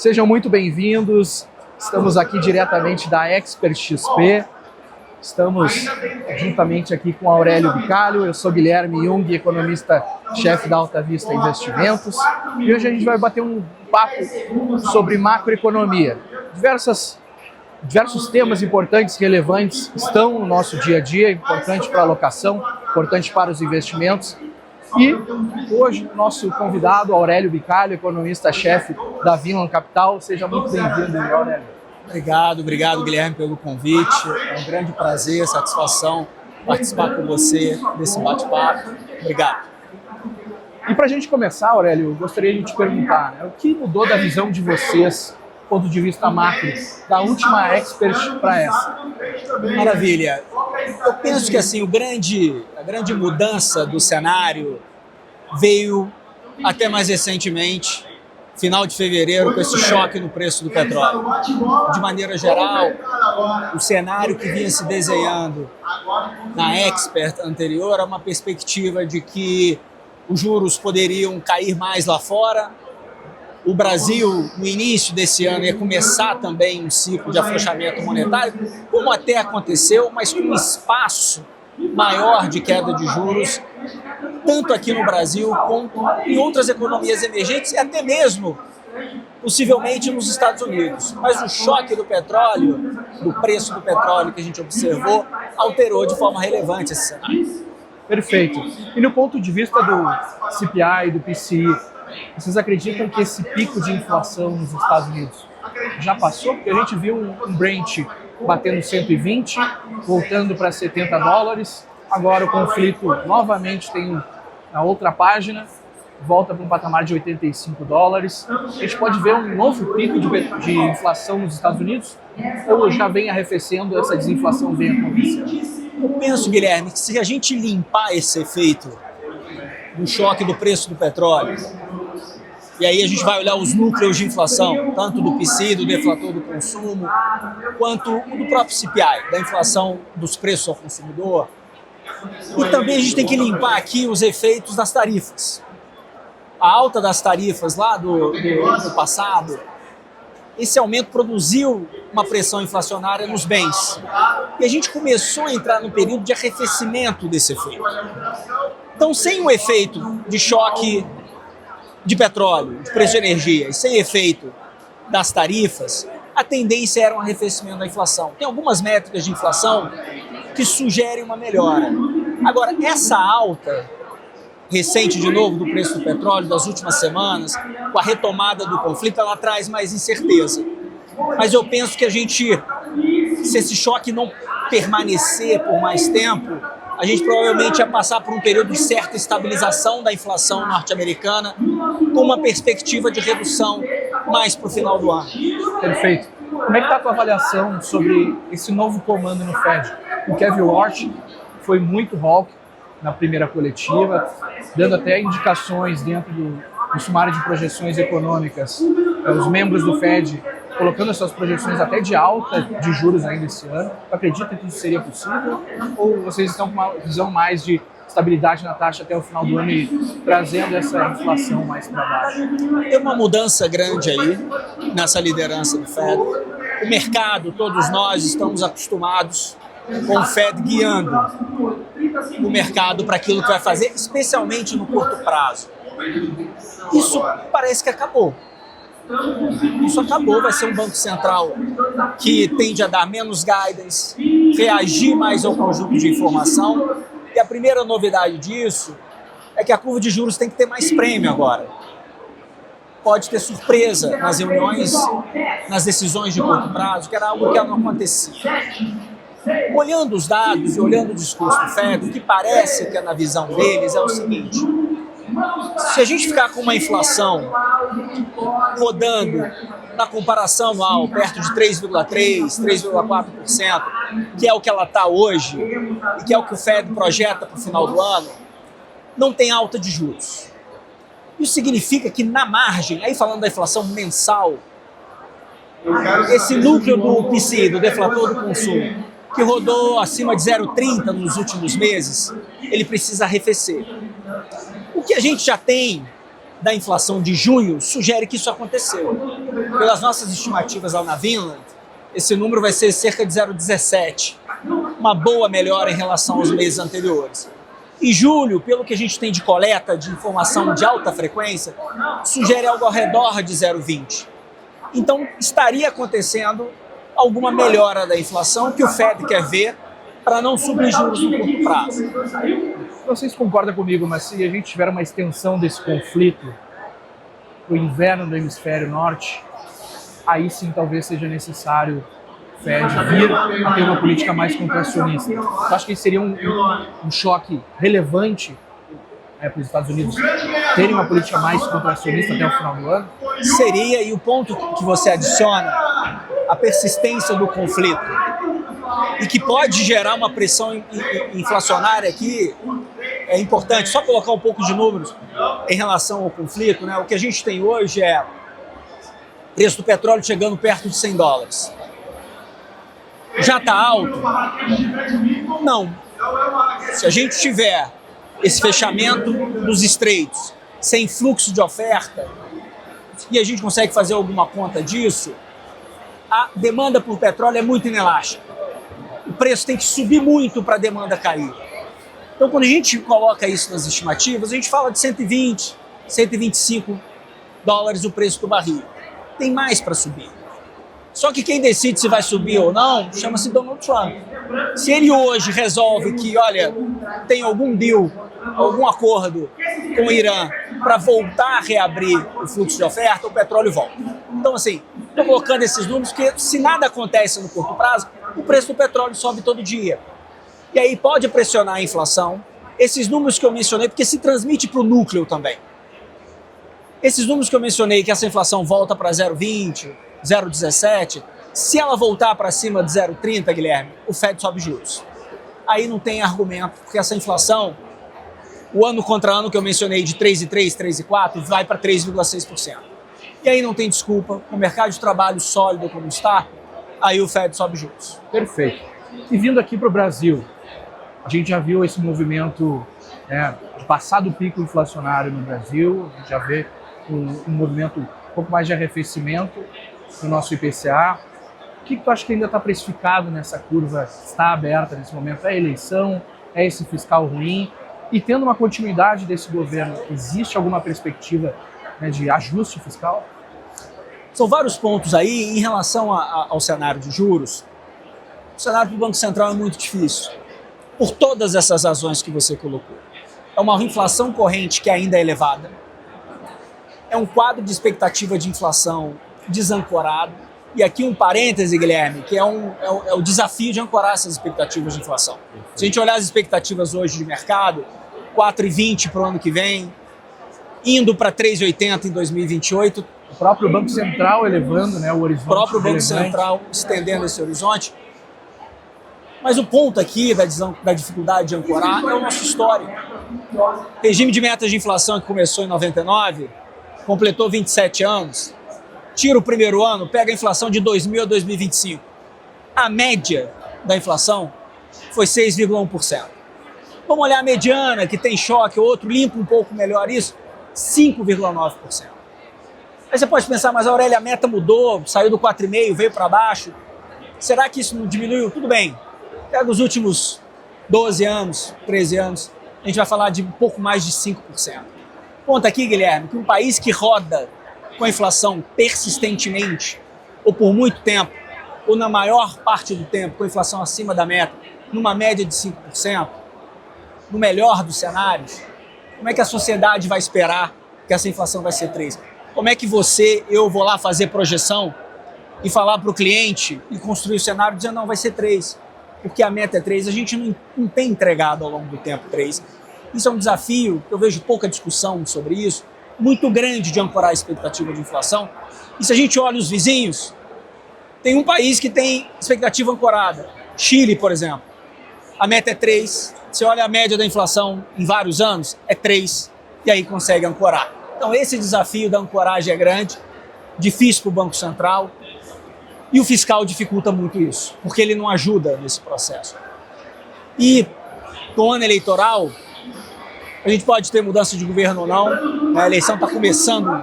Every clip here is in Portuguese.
Sejam muito bem-vindos. Estamos aqui diretamente da Expert XP. Estamos juntamente aqui com Aurélio Bicalho. Eu sou Guilherme Jung, economista-chefe da Alta Vista Investimentos. E hoje a gente vai bater um papo sobre macroeconomia. Diversos temas importantes, relevantes, estão no nosso dia a dia, importante para a alocação, importante para os investimentos. E hoje o nosso convidado, Aurélio Bicalho, economista-chefe da Vinland Capital. Seja muito bem-vindo, Aurélio. Obrigado, Guilherme, pelo convite. É um grande prazer, satisfação participar com você desse bate-papo. Obrigado. E para a gente começar, Aurélio, eu gostaria de te perguntar, o que mudou da visão de vocês, do ponto de vista macro, da última Expert para essa? Maravilha. Eu penso que assim, a grande mudança do cenário veio até mais recentemente, final de fevereiro, com esse choque no preço do petróleo. De maneira geral, o cenário que vinha se desenhando na Expert anterior era uma perspectiva de que os juros poderiam cair mais lá fora. O Brasil, no início desse ano, ia começar também um ciclo de afrouxamento monetário, como até aconteceu, mas com um espaço maior de queda de juros, tanto aqui no Brasil quanto em outras economias emergentes e até mesmo, possivelmente, nos Estados Unidos. Mas o choque do petróleo, do preço do petróleo que a gente observou, alterou de forma relevante esse cenário. Perfeito. E no ponto de vista do CPI e do PCI, vocês acreditam que esse pico de inflação nos Estados Unidos já passou? Porque a gente viu um Brent batendo 120, voltando para $70. Agora o conflito novamente tem a outra página, volta para um patamar de $85. A gente pode ver um novo pico de inflação nos Estados Unidos? Ou já vem arrefecendo, essa desinflação vem acontecendo? Eu penso, Guilherme, que se a gente limpar esse efeito do choque do preço do petróleo, e aí a gente vai olhar os núcleos de inflação, tanto do PCI, do deflator do consumo, quanto do próprio CPI, da inflação dos preços ao consumidor. E também a gente tem que limpar aqui os efeitos das tarifas. A alta das tarifas lá do ano passado, esse aumento produziu uma pressão inflacionária nos bens. E a gente começou a entrar num período de arrefecimento desse efeito. Então, sem o efeito de choque de petróleo, de preço de energia, e sem efeito das tarifas, a tendência era um arrefecimento da inflação. Tem algumas métricas de inflação que sugerem uma melhora. Agora, essa alta recente, de novo, do preço do petróleo das últimas semanas, com a retomada do conflito, ela traz mais incerteza. Mas eu penso que se esse choque não permanecer por mais tempo, a gente provavelmente ia passar por um período de certa estabilização da inflação norte-americana, com uma perspectiva de redução mais para o final do ano. Perfeito. Como é que está a tua avaliação sobre esse novo comando no Fed? O Kevin Warsh foi muito hawk na primeira coletiva, dando até indicações dentro do sumário de projeções econômicas. Os membros do Fed colocando as suas projeções até de alta de juros ainda esse ano. Acredita que isso seria possível? Ou vocês estão com uma visão mais de estabilidade na taxa até o final do ano e trazendo essa inflação mais para baixo? Tem uma mudança grande aí nessa liderança do Fed. O mercado, todos nós estamos acostumados com o Fed guiando o mercado para aquilo que vai fazer, especialmente no curto prazo. Isso parece que acabou. Isso acabou, vai ser um banco central que tende a dar menos guidance, reagir mais ao conjunto de informação. E a primeira novidade disso é que a curva de juros tem que ter mais prêmio agora. Pode ter surpresa nas reuniões, nas decisões de curto prazo, que era algo que não acontecia. Olhando os dados e olhando o discurso do Fed, o que parece que é na visão deles é o seguinte: se a gente ficar com uma inflação rodando na comparação anual perto de 3,3%, 3,4%, que é o que ela está hoje e que é o que o Fed projeta para o final do ano, não tem alta de juros. Isso significa que na margem, aí falando da inflação mensal, esse núcleo do PCI, do deflator do consumo, que rodou acima de 0,30 nos últimos meses, ele precisa arrefecer. O que a gente já tem da inflação de junho sugere que isso aconteceu. Pelas nossas estimativas lá na Vinland, esse número vai ser cerca de 0,17, uma boa melhora em relação aos meses anteriores. E julho, pelo que a gente tem de coleta de informação de alta frequência, sugere algo ao redor de 0,20. Então, estaria acontecendo alguma melhora da inflação que o Fed quer ver para não subir juros no curto prazo. Vocês concordam comigo, mas se a gente tiver uma extensão desse conflito para o inverno do hemisfério norte, aí sim talvez seja necessário o Fed vir a ter uma política mais contracionista. Eu acho que seria um choque relevante para os Estados Unidos terem uma política mais contracionista até o final do ano? Seria, e o ponto que você adiciona, a persistência do conflito, e que pode gerar uma pressão inflacionária aqui, é importante. Só colocar um pouco de números em relação ao conflito, né? O que a gente tem hoje é o preço do petróleo chegando perto de $100. Já está alto? Não. Se a gente tiver esse fechamento dos estreitos, sem fluxo de oferta, e a gente consegue fazer alguma conta disso, a demanda por petróleo é muito inelástica. O preço tem que subir muito para a demanda cair. Então, quando a gente coloca isso nas estimativas, a gente fala de 120, 125 dólares o preço do barril. Tem mais para subir. Só que quem decide se vai subir ou não chama-se Donald Trump. Se ele hoje resolve que, olha, tem algum deal, algum acordo com o Irã para voltar a reabrir o fluxo de oferta, o petróleo volta. Então, assim, estou colocando esses números porque se nada acontece no curto prazo, o preço do petróleo sobe todo dia. E aí pode pressionar a inflação. Esses números que eu mencionei, porque se transmite para o núcleo também. Esses números que eu mencionei, que essa inflação volta para 0,20, 0,17, se ela voltar para cima de 0,30, Guilherme, o Fed sobe juros. Aí não tem argumento, porque essa inflação, o ano contra ano que eu mencionei de 3,3, 3,4, vai para 3,6%. E aí não tem desculpa, com o mercado de trabalho sólido como está, aí o Fed sobe juros. Perfeito. E vindo aqui para o Brasil, a gente já viu esse movimento de passar do pico inflacionário no Brasil, a gente já vê um movimento um pouco mais de arrefecimento no nosso IPCA. O que tu acha que ainda está precificado nessa curva, está aberta nesse momento? É a eleição? É esse fiscal ruim? E tendo uma continuidade desse governo, existe alguma perspectiva de ajuste fiscal? São vários pontos aí em relação ao cenário de juros. O cenário do Banco Central é muito difícil, por todas essas razões que você colocou. É uma inflação corrente que ainda é elevada, é um quadro de expectativa de inflação desancorado, e aqui um parêntese, Guilherme, que é o desafio de ancorar essas expectativas de inflação. Se a gente olhar as expectativas hoje de mercado, 4,20 para o ano que vem, indo para 3,80 em 2028. O próprio Banco Central elevando o horizonte. O próprio Banco Central estendendo esse horizonte. Mas o ponto aqui da dificuldade de ancorar é o nosso histórico. O regime de metas de inflação que começou em 99, completou 27 anos, tira o primeiro ano, pega a inflação de 2000 a 2025. A média da inflação foi 6,1%. Vamos olhar a mediana, que tem choque, o outro limpa um pouco melhor isso, 5,9%. Aí você pode pensar, mas Aurélia, a meta mudou, saiu do 4,5, veio para baixo. Será que isso não diminuiu? Tudo bem. Pega os últimos 12 anos, 13 anos, a gente vai falar de um pouco mais de 5%. Ponto aqui, Guilherme, que um país que roda com a inflação persistentemente, ou por muito tempo, ou na maior parte do tempo, com a inflação acima da meta, numa média de 5%, no melhor dos cenários, como é que a sociedade vai esperar que essa inflação vai ser 3%? Como é que eu vou lá fazer projeção e falar para o cliente e construir o cenário dizendo, não, vai ser 3%, porque a meta é 3%, a gente não tem entregado ao longo do tempo 3%. Isso é um desafio, eu vejo pouca discussão sobre isso, muito grande de ancorar a expectativa de inflação. E se a gente olha os vizinhos, tem um país que tem expectativa ancorada. Chile, por exemplo. A meta é 3%. Você olha a média da inflação em vários anos, é 3%. E aí consegue ancorar. Então esse desafio da ancoragem é grande, difícil para o Banco Central. E o fiscal dificulta muito isso, porque ele não ajuda nesse processo. E com o ano eleitoral, A gente pode ter mudança de governo ou não, a eleição está começando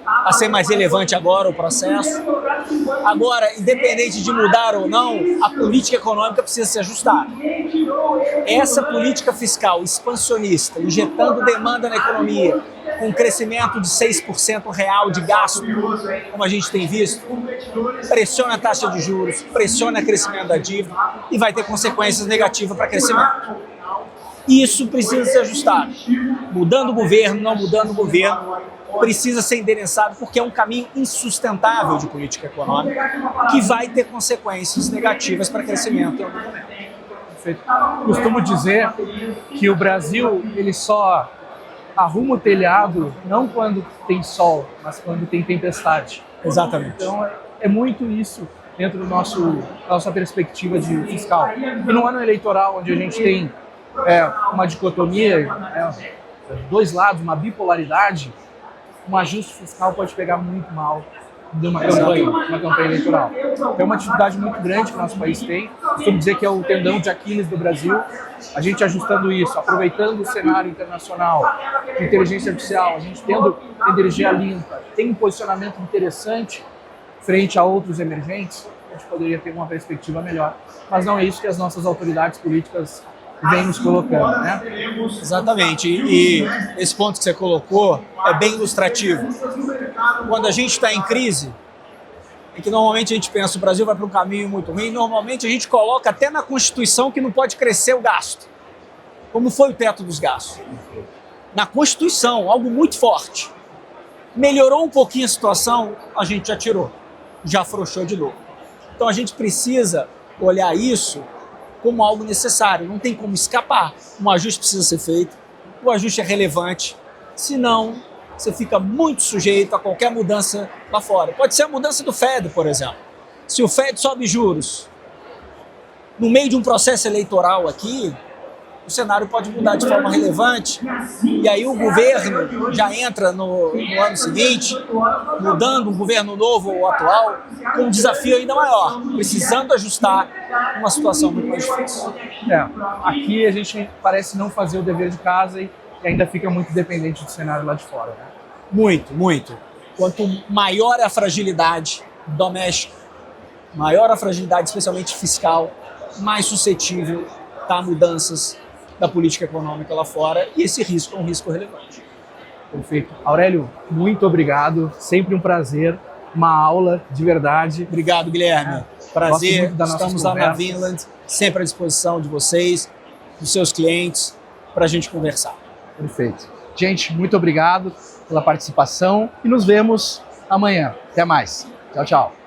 a ser mais relevante agora, o processo. Agora, independente de mudar ou não, a política econômica precisa se ajustar. Essa política fiscal expansionista, injetando demanda na economia, com um crescimento de 6% real de gasto, como a gente tem visto, pressiona a taxa de juros, pressiona o crescimento da dívida e vai ter consequências negativas para o crescimento. Isso precisa se ajustar. Mudando o governo, não mudando o governo, precisa ser endereçado porque é um caminho insustentável de política econômica que vai ter consequências negativas para o crescimento. Costumo dizer que o Brasil ele só arruma o telhado não quando tem sol, mas quando tem tempestade. Exatamente. Então é muito isso dentro do nossa perspectiva de fiscal. E no ano eleitoral, onde a gente tem uma dicotomia, dois lados, uma bipolaridade, um ajuste fiscal pode pegar muito mal de uma campanha eleitoral. É uma dificuldade muito grande que o nosso país tem. Costumo dizer que é o tendão de Aquiles do Brasil. A gente ajustando isso, aproveitando o cenário internacional de inteligência artificial, a gente tendo energia limpa, tem um posicionamento interessante frente a outros emergentes, a gente poderia ter uma perspectiva melhor. Mas não é isso que as nossas autoridades políticas vêm nos colocando, né? Exatamente. E esse ponto que você colocou é bem ilustrativo. Quando a gente está em crise, é que normalmente a gente pensa que o Brasil vai para um caminho muito ruim, normalmente a gente coloca até na Constituição que não pode crescer o gasto. Como foi o teto dos gastos? Na Constituição, algo muito forte. Melhorou um pouquinho a situação, a gente já tirou, já afrouxou de novo. Então a gente precisa olhar isso como algo necessário, não tem como escapar. Um ajuste precisa ser feito, o ajuste é relevante, senão você fica muito sujeito a qualquer mudança lá fora. Pode ser a mudança do Fed, por exemplo. Se o Fed sobe juros no meio de um processo eleitoral aqui, o cenário pode mudar de forma relevante e aí o governo já entra no ano seguinte, mudando um governo novo ou atual, com um desafio ainda maior, precisando ajustar uma situação muito mais difícil. Aqui a gente parece não fazer o dever de casa e ainda fica muito dependente do cenário lá de fora, né? Muito, muito. Quanto maior é a fragilidade doméstica, maior a fragilidade, especialmente fiscal, mais suscetível está a mudanças da política econômica lá fora, e esse risco é um risco relevante. Perfeito. Aurélio, muito obrigado. Sempre um prazer, uma aula de verdade. Obrigado, Guilherme. Prazer. Estamos lá na Vinland, sempre à disposição de vocês, dos seus clientes, para a gente conversar. Perfeito. Gente, muito obrigado pela participação e nos vemos amanhã. Até mais. Tchau, tchau.